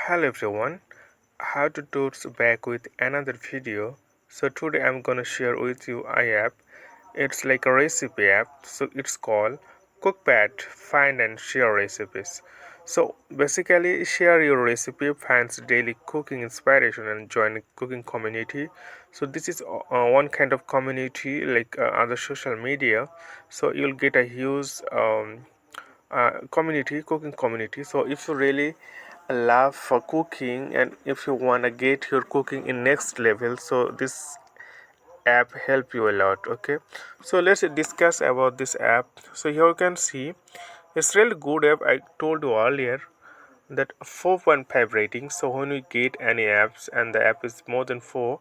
Hello everyone, how to tours back with another video. So today I'm gonna share with you a app. It's like a recipe app. So it's called Cookpad. Find and share recipes. So basically share your recipe, find daily cooking inspiration and join a cooking community. So this is one kind of community like other social media. So you'll get a huge community, cooking community. So if you really love for cooking and if you want to get your cooking in next level, so this app help you a lot. Okay, so let's discuss about this app. So here you can see it's really good app. I told you earlier that 4.5 rating. So when we get any apps and the app is more than 4,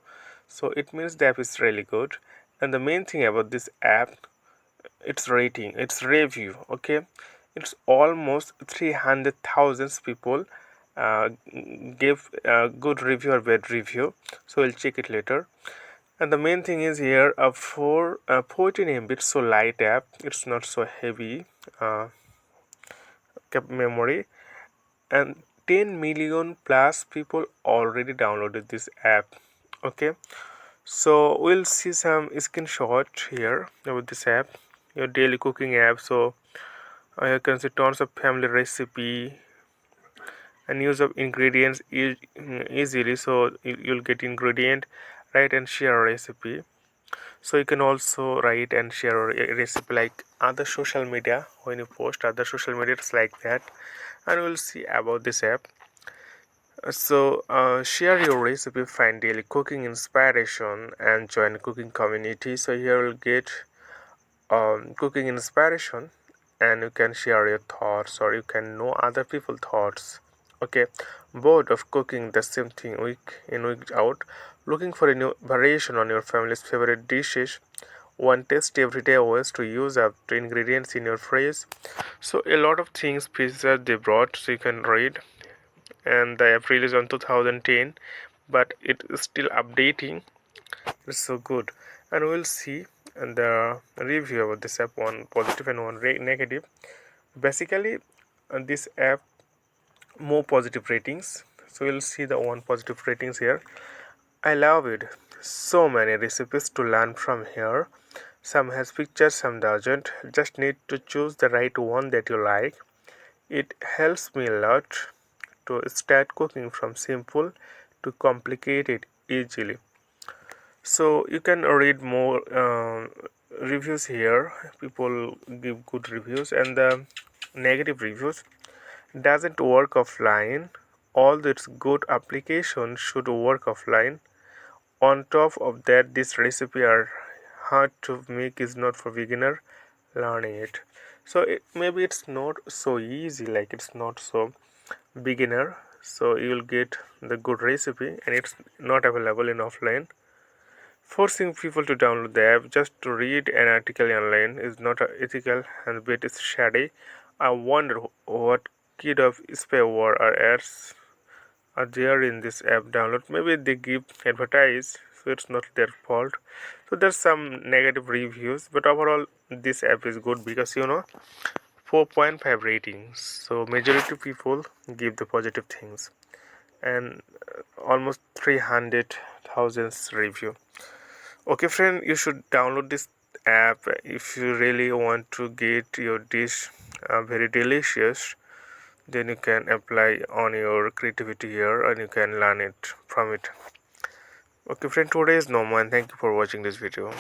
so it means the app is really good. And the main thing about this app, its rating, its review. Okay, it's almost 300,000 people uh, give a good review or bad review, so we'll check it later. And the main thing is here for 14 MB, it's so light app, it's not so heavy memory, and 10 million plus people already downloaded this app. Okay, so we'll see some screenshot here about this app, your daily cooking app. So you can see tons of family recipe and use of ingredients easily. So you'll get ingredient, write and share a recipe. So you can also write and share a recipe like other social media. When you post other social media, it's like that. And we'll see about this app. So share your recipe, find daily cooking inspiration and join cooking community. So here you'll get cooking inspiration and you can share your thoughts or you can know other people's thoughts. Okay, bored of cooking the same thing week in week out, looking for a new variation on your family's favorite dishes, one test everyday ways to use up the ingredients in your fridge. So a lot of things pieces they brought, so you can read. And the app released on 2010, but it is still updating. It's so good. And we'll see the review about this app, one positive and one negative. Basically this app more positive ratings, so we'll see the one positive ratings here. I love it, so many recipes to learn from here. Some has pictures, some doesn't. Just need to choose the right one that you like. It helps me a lot to start cooking from simple to complicated easily. So you can read more reviews here. People give good reviews, and the negative reviews doesn't work offline. All this good application should work offline. On top of that, this recipe are hard to make, is not for beginner learning it. So maybe it's not so easy, like it's not so beginner. So you'll get the good recipe and it's not available in offline. Forcing people to download the app just to read an article online is not ethical and bit is shady. I wonder what kind of spyware or ads are there in this app download. Maybe they give advertise, so it's not their fault. So there's some negative reviews, but overall this app is good because 4.5 ratings. So majority people give the positive things and almost 300,000 review. Okay friend, you should download this app if you really want to get your dish very delicious. Then you can apply on your creativity here and you can learn it from it. Okay friend, today is normal and thank you for watching this video.